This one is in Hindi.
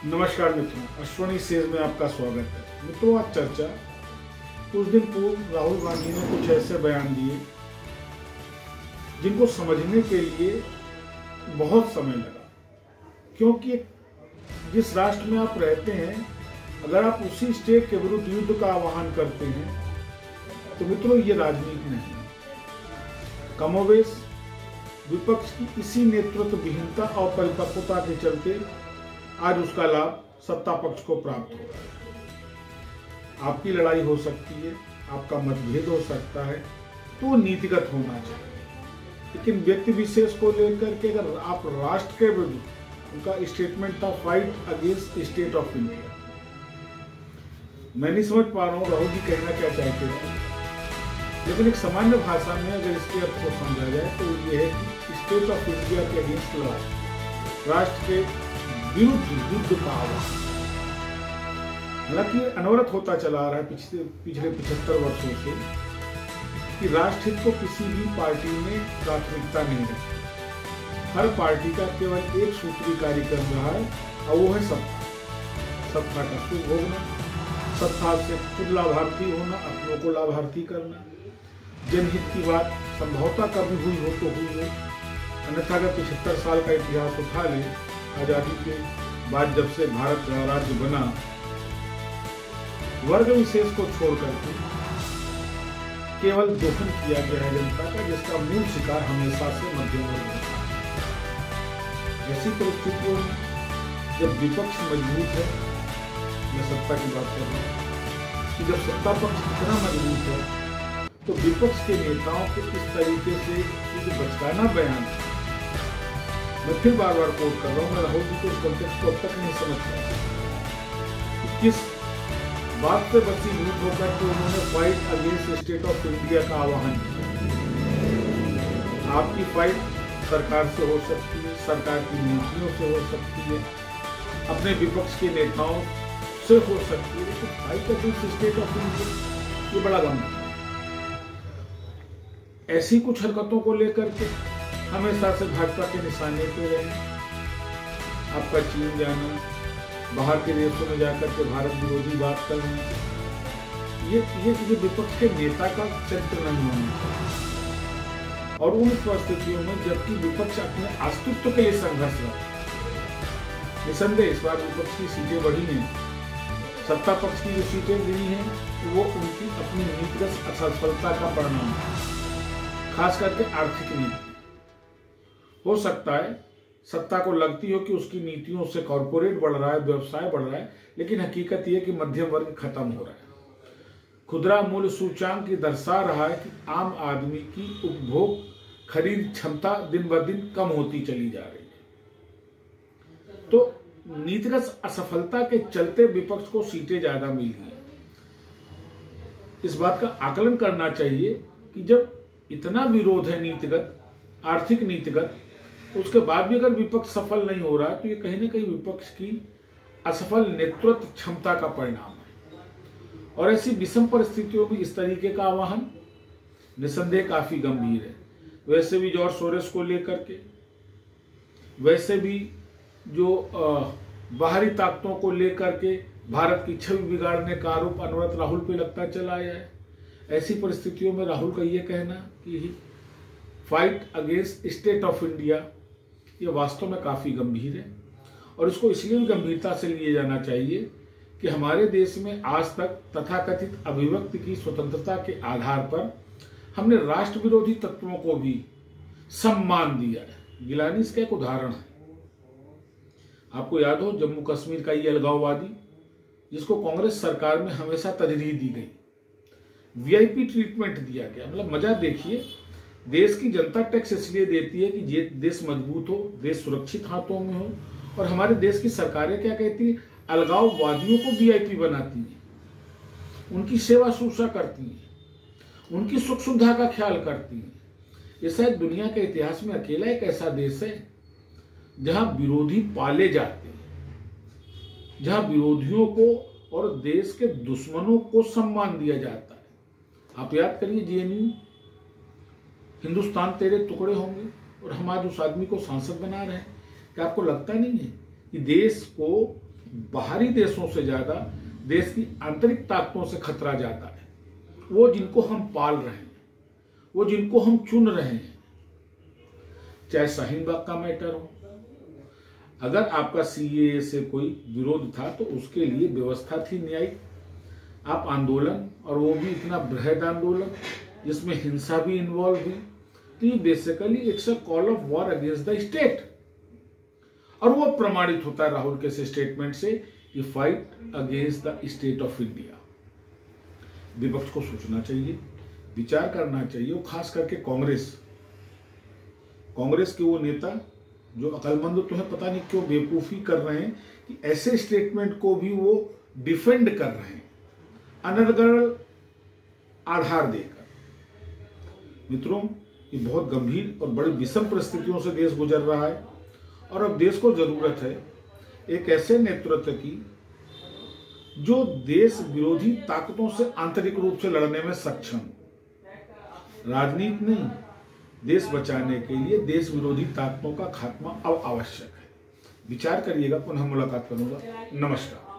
नमस्कार मित्रों, अश्वनी सेज में आपका स्वागत है। मित्रों, आज चर्चा कुछ दिन पूर्व राहुल गांधी ने कुछ ऐसे बयान दिए जिनको समझने के लिए बहुत समय लगा, क्योंकि जिस राष्ट्र में आप रहते हैं, अगर आप उसी स्टेट के विरुद्ध युद्ध का आह्वान करते हैं तो मित्रों ये राजनीति नहीं है। कमोवेश विपक्ष की इसी नेतृत्व विहीनता और परिपक्वता के चलते आज उसका लाभ सत्ता पक्ष को प्राप्त हो रहा है। आपकी लड़ाई हो सकती है, आपका मतभेद हो सकता है, तो वो नीतिगत होना चाहिए, लेकिन व्यक्ति विशेष को लेकर के अगर आप राष्ट्र के विरुद्ध, उनका स्टेटमेंट था fight against state of India. मैं नहीं समझ पा रहा हूँ राहुल जी कहना क्या चाहते हैं, लेकिन एक सामान्य भाषा में अगर इसके अर्थ को समझा जाए तो ये है कि स्टेट ऑफ इंडिया के अगेंस्ट लड़ाई, राष्ट्र के विरुद्ध युद्ध का आह्वान। हालांकि अनवरत होता चला आ रहा है पिछले 75 वर्षों से कि राष्ट्रहित को किसी भी पार्टी में प्राथमिकता नहीं रखी। हर पार्टी का केवल एक सूत्री कार्यक्रम रहा है और वो है सत्ता का सुख भोगना, सत्ता से खुद लाभार्थी होना, अपनों को लाभार्थी करना। जनहित की बात संभवतः कभी हुई हो तो हुई हो, अन्यथा अगर 75 साल का इतिहास उठा ले, आजादी के बाद जब से भारत राज्य बना, वर्ग विशेष को छोड़ करके केवल दोहन किया गया है जनता का, जिसका मूल शिकार हमेशा से मध्यम वर्ग होता है। ऐसी परिस्थितियों में जब विपक्ष मजबूत है, मैं सत्ता की बात कर रहा हूँ, कि जब सत्ता पक्ष इतना मजबूत है तो विपक्ष के नेताओं को इस तरीके से बचकाना बयान, मैं फिर बार बार कोट कर रहा हूँ, मैं राहुल जी को इस कॉन्टेक्स्ट को अब तक नहीं समझ पाया किस बात पे वसीभूत होकर के उन्होंने fight against state of India का आह्वान किया। आपकी फाइट सरकार से हो सकती है, सरकार की नीतियों से हो सकती है, अपने विपक्ष के नेताओं से हो सकती है, लेकिन fight against state of India ये बड़ा गंभीर है। ऐसी कुछ हरकतों को लेकर के हमेशा से भाजपा के निशाने पे रहे। आपका चीन जाना, बाहर के देशों में जाकर के भारत विरोधी बात करना, ये विपक्ष के नेता का चरित्र नहीं होना चाहिए। और उन परिस्थितियों में जबकि विपक्ष अपने अस्तित्व के लिए संघर्ष रहा, निसंदेह इस बार विपक्ष की सीटें बढ़ी हैं, सत्ता पक्ष की जो सीटें गिरी हैं वो उनकी अपनी नीतिगत असफलता का परिणाम है, खास करके आर्थिक नीति। हो सकता है सत्ता को लगती हो कि उसकी नीतियों से कॉरपोरेट बढ़ रहा है, व्यवसाय बढ़ रहा है, लेकिन हकीकत यह कि मध्यम वर्ग खत्म हो रहा है। खुदरा मूल्य सूचांक ये दर्शा रहा है कि आम आदमी की उपभोग खरीद क्षमता दिन ब दिन कम होती चली जा रही है। तो नीतिगत असफलता के चलते विपक्ष को सीटें ज्यादा मिली हैं। इस बात का आकलन करना चाहिए कि जब इतना विरोध है नीतिगत, आर्थिक नीतिगत, उसके बाद भी अगर विपक्ष सफल नहीं हो रहा है तो ये कहीं ना कहीं विपक्ष की असफल नेतृत्व क्षमता का परिणाम है। और ऐसी विषम परिस्थितियों में इस तरीके का आह्वान निसंदेह काफी गंभीर है। वैसे भी जॉर्ज सोरोस को लेकर के, वैसे भी जो बाहरी ताकतों को लेकर के भारत की छवि बिगाड़ने का आरोप अनवरत राहुल पे लगता चला आया है। ऐसी परिस्थितियों में राहुल का यह कहना कि fight against state of India ये वास्तव में काफी गंभीर है, और इसको इसलिए भी गंभीरता से लिए जाना चाहिए कि हमारे देश में आज तक तथाकथित अभिव्यक्ति की स्वतंत्रता के आधार पर हमने राष्ट्र विरोधी तत्वों को भी सम्मान दिया है। गिलानी इसका एक उदाहरण है। आपको याद हो जम्मू कश्मीर का ये अलगाववादी, जिसको कांग्रेस सरकार में हमेशा तरजीह दी गई, वीआईपी ट्रीटमेंट दिया गया। मतलब मजा देखिए, देश की जनता टैक्स इसलिए देती है कि ये देश मजबूत हो, देश सुरक्षित हाथों में हो, और हमारे देश की सरकारें क्या कहती है, अलगाववादियों को वीआईपी बनाती है, उनकी सेवा शुश्रूषा करती है, उनकी सुख सुविधा का ख्याल करती है। ये शायद दुनिया के इतिहास में अकेला एक ऐसा देश है जहां विरोधी पाले जाते हैं, जहां विरोधियों को और देश के दुश्मनों को सम्मान दिया जाता है। आप याद करिए जेएनयू, हिंदुस्तान तेरे टुकड़े होंगे, और हम आज उस आदमी को सांसद बना रहे हैं। क्या आपको लगता नहीं है कि देश को बाहरी देशों से ज्यादा देश की आंतरिक ताकतों से खतरा ज्यादा है। वो जिनको हम पाल रहे हैं, वो जिनको हम चुन रहे हैं, चाहे शाहीन बाग का मैटर हो। अगर आपका सीएए से कोई विरोध था तो उसके लिए व्यवस्था थी न्यायिक। आप आंदोलन, और वो भी इतना बृहद आंदोलन जिसमें हिंसा भी इन्वॉल्व हुई, तो ये basically it's a call of war against the state. और वो प्रमाणित होता है राहुल के स्टेटमेंट से, ये fight against the state of India. विपक्ष को सोचना चाहिए, विचार करना चाहिए, और खास करके कांग्रेस के वो नेता जो अकलमंद तो है, पता नहीं क्यों बेवकूफी कर रहे हैं कि ऐसे स्टेटमेंट को भी वो डिफेंड कर रहे हैं अनर्गल आधार देकर। मित्रों, ये बहुत गंभीर और बड़ी विषम परिस्थितियों से देश गुजर रहा है, और अब देश को जरूरत है एक ऐसे नेतृत्व की जो देश विरोधी ताकतों से आंतरिक रूप से लड़ने में सक्षम। राजनीति नहीं, देश बचाने के लिए देश विरोधी ताकतों का खात्मा अब आवश्यक है। विचार करिएगा। पुनः मुलाकात करूंगा। नमस्कार।